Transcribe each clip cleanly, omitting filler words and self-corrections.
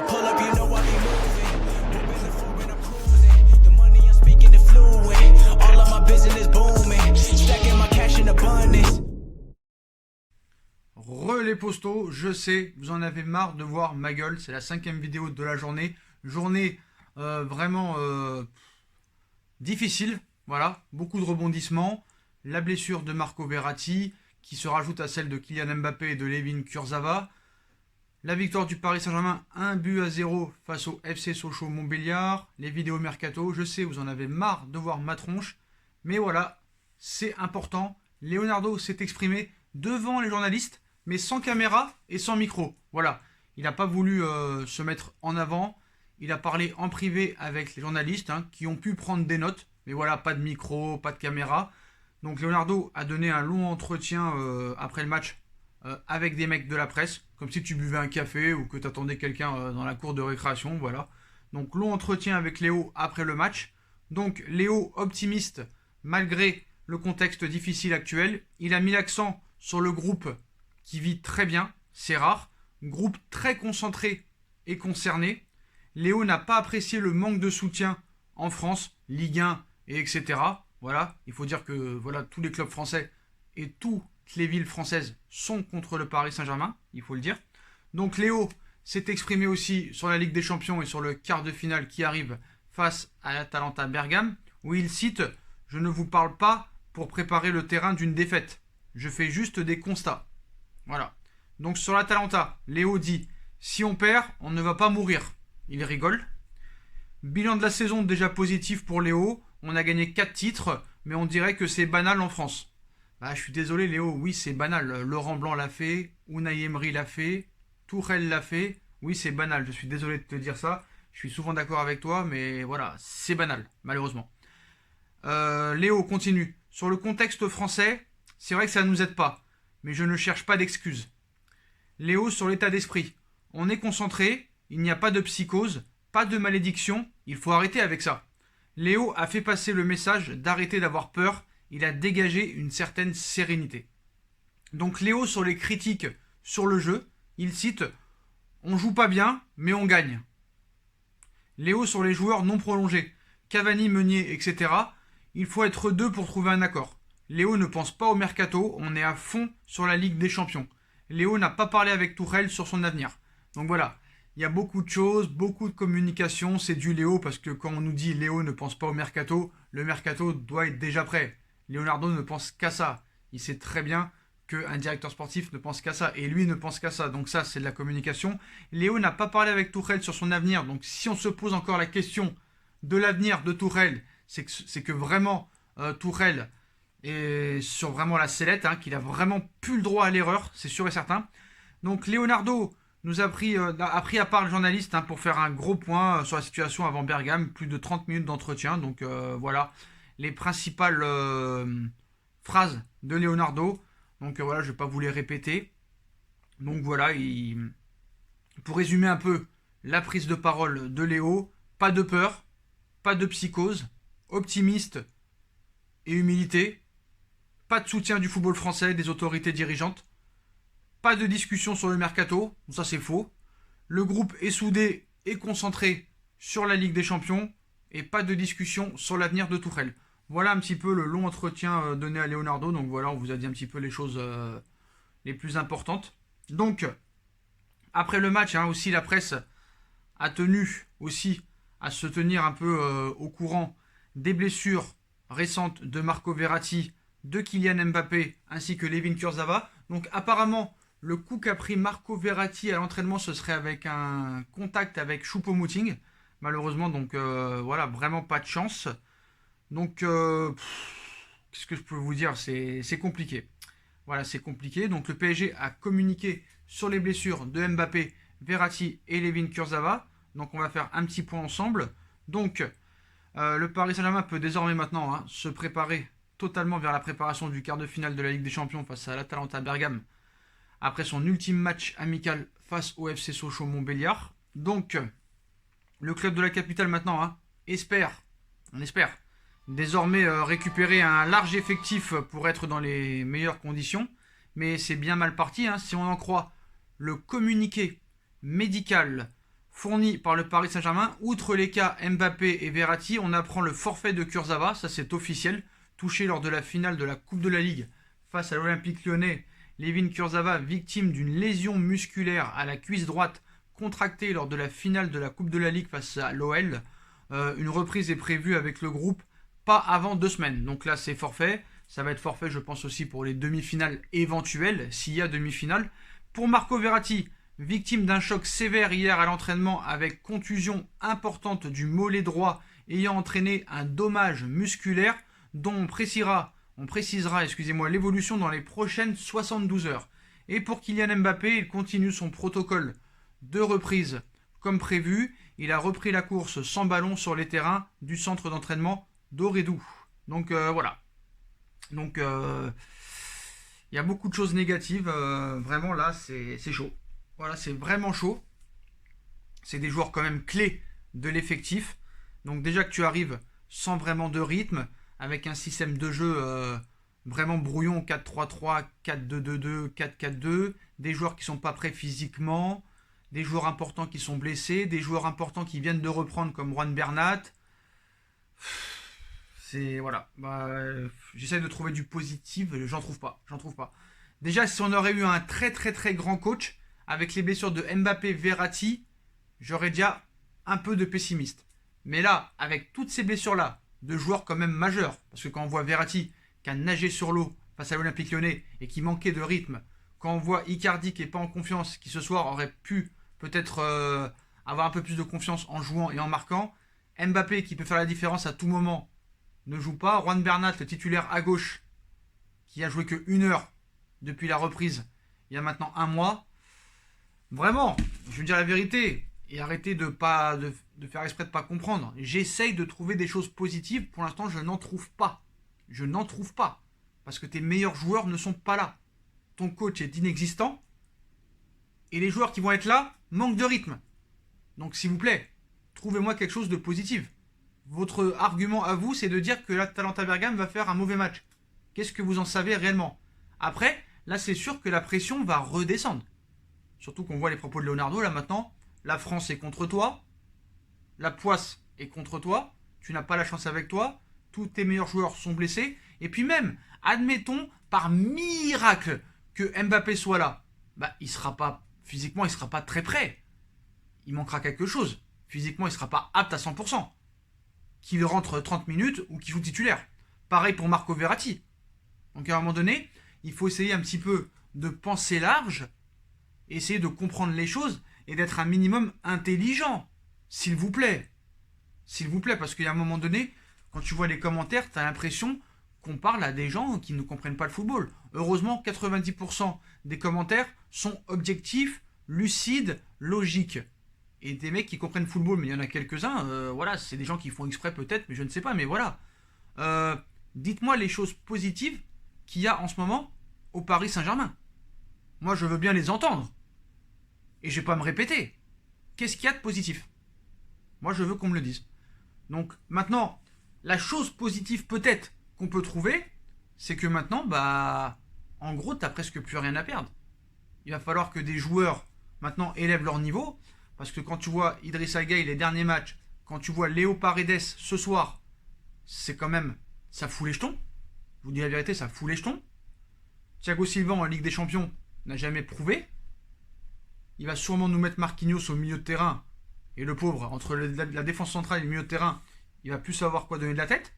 I pull up, you know I be moving. Moving the floor and I'm cruising. The money I'm speaking is fluent. All of my business booming. Stacking my cash in abundance. Les postos, je sais, vous en avez marre de voir ma gueule, c'est la 5e vidéo de la journée. Journée vraiment difficile, voilà, beaucoup de rebondissements. La blessure de Marco Verratti qui se rajoute à celle de Kylian Mbappé et de Layvin Kurzawa. La victoire du Paris Saint-Germain, 1-0 face au FC Sochaux Montbéliard. Les vidéos mercato, je sais, vous en avez marre de voir ma tronche. Mais voilà, c'est important. Leonardo s'est exprimé devant les journalistes, mais sans caméra et sans micro. Voilà, il n'a pas voulu se mettre en avant. Il a parlé en privé avec les journalistes qui ont pu prendre des notes. Mais voilà, pas de micro, pas de caméra. Donc Leonardo a donné un long entretien après le match avec des mecs de la presse, comme si tu buvais un café ou que tu attendais quelqu'un dans la cour de récréation, voilà. Donc long entretien avec Léo après le match. Donc Léo optimiste malgré le contexte difficile actuel. Il a mis l'accent sur le groupe qui vit très bien, c'est rare. Groupe très concentré et concerné. Léo n'a pas apprécié le manque de soutien en France, Ligue 1 et etc. Voilà, il faut dire que voilà, tous les clubs français et toutes les villes françaises sont contre le Paris Saint-Germain, il faut le dire. Donc Léo s'est exprimé aussi sur la Ligue des Champions et sur le quart de finale qui arrive face à l'Atalanta Bergame, où il cite « Je ne vous parle pas pour préparer le terrain d'une défaite, je fais juste des constats ». Voilà. Donc sur l'Atalanta, Léo dit « Si on perd, on ne va pas mourir ». Il rigole. Bilan de la saison déjà positif pour Léo. On a gagné 4 titres, mais on dirait que c'est banal en France. Bah, je suis désolé Léo, oui c'est banal. Laurent Blanc l'a fait, Unai Emery l'a fait, Tourelle l'a fait. Oui c'est banal, je suis désolé de te dire ça. Je suis souvent d'accord avec toi, mais voilà, c'est banal, malheureusement. Léo continue. Sur le contexte français, c'est vrai que ça ne nous aide pas, mais je ne cherche pas d'excuses. Léo sur l'état d'esprit. On est concentré, il n'y a pas de psychose, pas de malédiction, il faut arrêter avec ça. Léo a fait passer le message d'arrêter d'avoir peur, il a dégagé une certaine sérénité. Donc Léo sur les critiques sur le jeu, il cite « On joue pas bien, mais on gagne ». Léo sur les joueurs non prolongés, Cavani, Meunier, etc. Il faut être deux pour trouver un accord. Léo ne pense pas au mercato, on est à fond sur la Ligue des Champions. Léo n'a pas parlé avec Tourelle sur son avenir. Donc voilà. Il y a beaucoup de choses, beaucoup de communication, c'est du Léo, parce que quand on nous dit Léo ne pense pas au mercato, le mercato doit être déjà prêt. Leonardo ne pense qu'à ça. Il sait très bien qu'un directeur sportif ne pense qu'à ça, et lui ne pense qu'à ça. Donc ça, c'est de la communication. Léo n'a pas parlé avec Tourelle sur son avenir, donc si on se pose encore la question de l'avenir de Tourelle, c'est que vraiment Tourelle est sur vraiment la sellette, qu'il a vraiment plus le droit à l'erreur, c'est sûr et certain. Donc Leonardo nous a pris à part le journaliste pour faire un gros point sur la situation avant Bergame, plus de 30 minutes d'entretien. Donc voilà les principales phrases de Leonardo. Donc voilà, je ne vais pas vous les répéter. Donc voilà, pour résumer un peu la prise de parole de Léo, pas de peur, pas de psychose, optimiste et humilité, pas de soutien du football français, des autorités dirigeantes. Pas de discussion sur le mercato, ça c'est faux. Le groupe est soudé et concentré sur la Ligue des Champions et pas de discussion sur l'avenir de Tourelle. Voilà un petit peu le long entretien donné à Leonardo. Donc voilà, on vous a dit un petit peu les choses les plus importantes. Donc, après le match, aussi la presse a tenu aussi à se tenir un peu au courant des blessures récentes de Marco Verratti, de Kylian Mbappé ainsi que Layvin Kurzawa. Donc apparemment, le coup qu'a pris Marco Verratti à l'entraînement, ce serait avec un contact avec Choupo-Moting. Malheureusement, donc voilà, vraiment pas de chance. Donc, qu'est-ce que je peux vous dire, c'est compliqué. Voilà, c'est compliqué. Donc le PSG a communiqué sur les blessures de Mbappé, Verratti et Layvin Kurzawa. Donc on va faire un petit point ensemble. Donc le Paris Saint-Germain peut désormais maintenant se préparer totalement vers la préparation du quart de finale de la Ligue des Champions face à l'Atalanta Bergame après son ultime match amical face au FC Sochaux Montbéliard. Donc le club de la capitale maintenant espère désormais récupérer un large effectif pour être dans les meilleures conditions. Mais c'est bien mal parti si on en croit le communiqué médical fourni par le Paris Saint-Germain. Outre les cas Mbappé et Verratti, on apprend le forfait de Kurzawa, ça c'est officiel, touché lors de la finale de la Coupe de la Ligue face à l'Olympique Lyonnais. Levin Kurzawa, victime d'une lésion musculaire à la cuisse droite contractée lors de la finale de la Coupe de la Ligue face à l'OL. Une reprise est prévue avec le groupe pas avant 2 semaines. Donc là c'est forfait. Ça va être forfait je pense aussi pour les demi-finales éventuelles, s'il y a demi-finale. Pour Marco Verratti, victime d'un choc sévère hier à l'entraînement avec contusion importante du mollet droit ayant entraîné un dommage musculaire dont on précisera l'évolution dans les prochaines 72 heures. Et pour Kylian Mbappé, il continue son protocole de reprise comme prévu. Il a repris la course sans ballon sur les terrains du centre d'entraînement d'Oredou. Donc voilà. Donc il y a beaucoup de choses négatives. Vraiment là, c'est chaud. Voilà, c'est vraiment chaud. C'est des joueurs quand même clés de l'effectif. Donc déjà que tu arrives sans vraiment de rythme, avec un système de jeu vraiment brouillon, 4-3-3, 4-2-2-2, 4-4-2, des joueurs qui ne sont pas prêts physiquement, des joueurs importants qui sont blessés, des joueurs importants qui viennent de reprendre comme Juan Bernat. C'est voilà. J'essaie de trouver du positif, j'en trouve pas. Déjà, si on aurait eu un très très très grand coach, avec les blessures de Mbappé, Verratti, j'aurais déjà un peu de pessimiste. Mais là, avec toutes ces blessures-là, de joueurs quand même majeurs, parce que quand on voit Verratti qui a nagé sur l'eau face à l'Olympique Lyonnais et qui manquait de rythme, quand on voit Icardi qui n'est pas en confiance, qui ce soir aurait pu peut-être avoir un peu plus de confiance en jouant et en marquant, Mbappé qui peut faire la différence à tout moment ne joue pas, Juan Bernat, le titulaire à gauche, qui a joué que 1 heure depuis la reprise il y a maintenant 1 mois. Vraiment, je veux dire la vérité, et arrêtez de faire exprès de ne pas comprendre. J'essaye de trouver des choses positives, pour l'instant je n'en trouve pas. Parce que tes meilleurs joueurs ne sont pas là. Ton coach est inexistant, et les joueurs qui vont être là manquent de rythme. Donc s'il vous plaît, trouvez-moi quelque chose de positif. Votre argument à vous, c'est de dire que l'Atalanta Bergame va faire un mauvais match. Qu'est-ce que vous en savez réellement? Après, là c'est sûr que la pression va redescendre. Surtout qu'on voit les propos de Leonardo là maintenant. La France est contre toi. La poisse est contre toi. Tu n'as pas la chance avec toi. Tous tes meilleurs joueurs sont blessés. Et puis même, admettons par miracle que Mbappé soit là. Physiquement, il ne sera pas très prêt. Il manquera quelque chose. Physiquement, il ne sera pas apte à 100%. Qu'il rentre 30 minutes ou qu'il joue titulaire. Pareil pour Marco Verratti. Donc à un moment donné, il faut essayer un petit peu de penser large, essayer de comprendre les choses et d'être un minimum intelligent. S'il vous plaît. Parce qu'il y a un moment donné, quand tu vois les commentaires, tu as l'impression qu'on parle à des gens qui ne comprennent pas le football. Heureusement, 90% des commentaires sont objectifs, lucides, logiques. Et des mecs qui comprennent le football, mais il y en a quelques-uns, voilà, c'est des gens qui font exprès peut-être, mais je ne sais pas, mais voilà. Dites-moi les choses positives qu'il y a en ce moment au Paris Saint-Germain. Moi, je veux bien les entendre. Et je ne vais pas me répéter. Qu'est-ce qu'il y a de positif? Moi, je veux qu'on me le dise. Donc, maintenant, la chose positive peut-être qu'on peut trouver, c'est que maintenant, en gros, tu n'as presque plus rien à perdre. Il va falloir que des joueurs, maintenant, élèvent leur niveau. Parce que quand tu vois Idrissa Gueye, les derniers matchs, quand tu vois Léo Paredes ce soir, c'est quand même, ça fout les jetons. Je vous dis la vérité, ça fout les jetons. Thiago Silva en Ligue des Champions n'a jamais prouvé. Il va sûrement nous mettre Marquinhos au milieu de terrain. Et le pauvre, entre la défense centrale et le milieu de terrain, il va plus savoir quoi donner de la tête.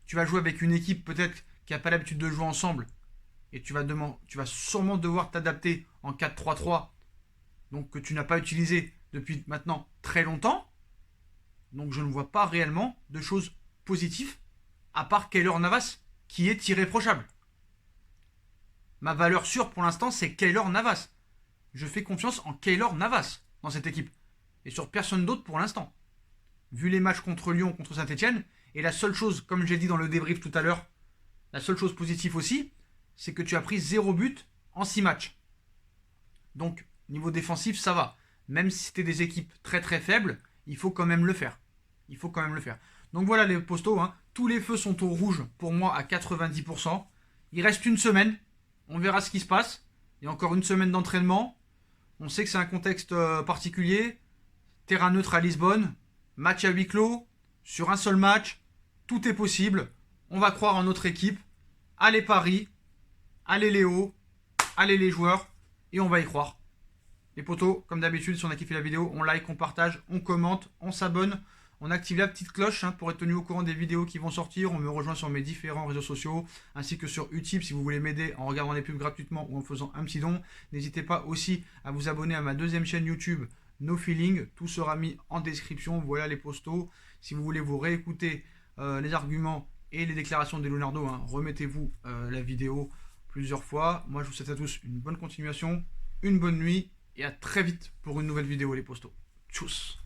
Tu vas jouer avec une équipe peut-être qui n'a pas l'habitude de jouer ensemble. Et tu vas sûrement devoir t'adapter en 4-3-3. Donc que tu n'as pas utilisé depuis maintenant très longtemps. Donc je ne vois pas réellement de choses positives, à part Keylor Navas, qui est irréprochable. Ma valeur sûre pour l'instant, c'est Keylor Navas. Je fais confiance en Keylor Navas dans cette équipe. Et sur personne d'autre pour l'instant. Vu les matchs contre Lyon, contre Saint-Etienne, et la seule chose, comme j'ai dit dans le débrief tout à l'heure, la seule chose positive aussi, c'est que tu as pris 0 but en 6 matchs. Donc, niveau défensif, ça va. Même si c'était des équipes très très faibles, il faut quand même le faire. Donc voilà les postos, hein. Tous les feux sont au rouge pour moi à 90%. Il reste une semaine. On verra ce qui se passe. Il y a encore une semaine d'entraînement. On sait que c'est un contexte particulier. terrain neutre à Lisbonne, match à huis clos, sur un seul match, tout est possible. On va croire en notre équipe. Allez Paris, allez Léo, allez les joueurs, et on va y croire. Les potos, comme d'habitude, si on a kiffé la vidéo, on like, on partage, on commente, on s'abonne, on active la petite cloche pour être tenu au courant des vidéos qui vont sortir. On me rejoint sur mes différents réseaux sociaux, ainsi que sur Utip si vous voulez m'aider en regardant les pubs gratuitement ou en faisant un petit don. N'hésitez pas aussi à vous abonner à ma deuxième chaîne YouTube, No Feeling. Tout sera mis en description. Voilà les postos. Si vous voulez vous réécouter les arguments et les déclarations de Leonardo, remettez-vous la vidéo plusieurs fois. Moi, je vous souhaite à tous une bonne continuation, une bonne nuit et à très vite pour une nouvelle vidéo, les postos. Tchuss.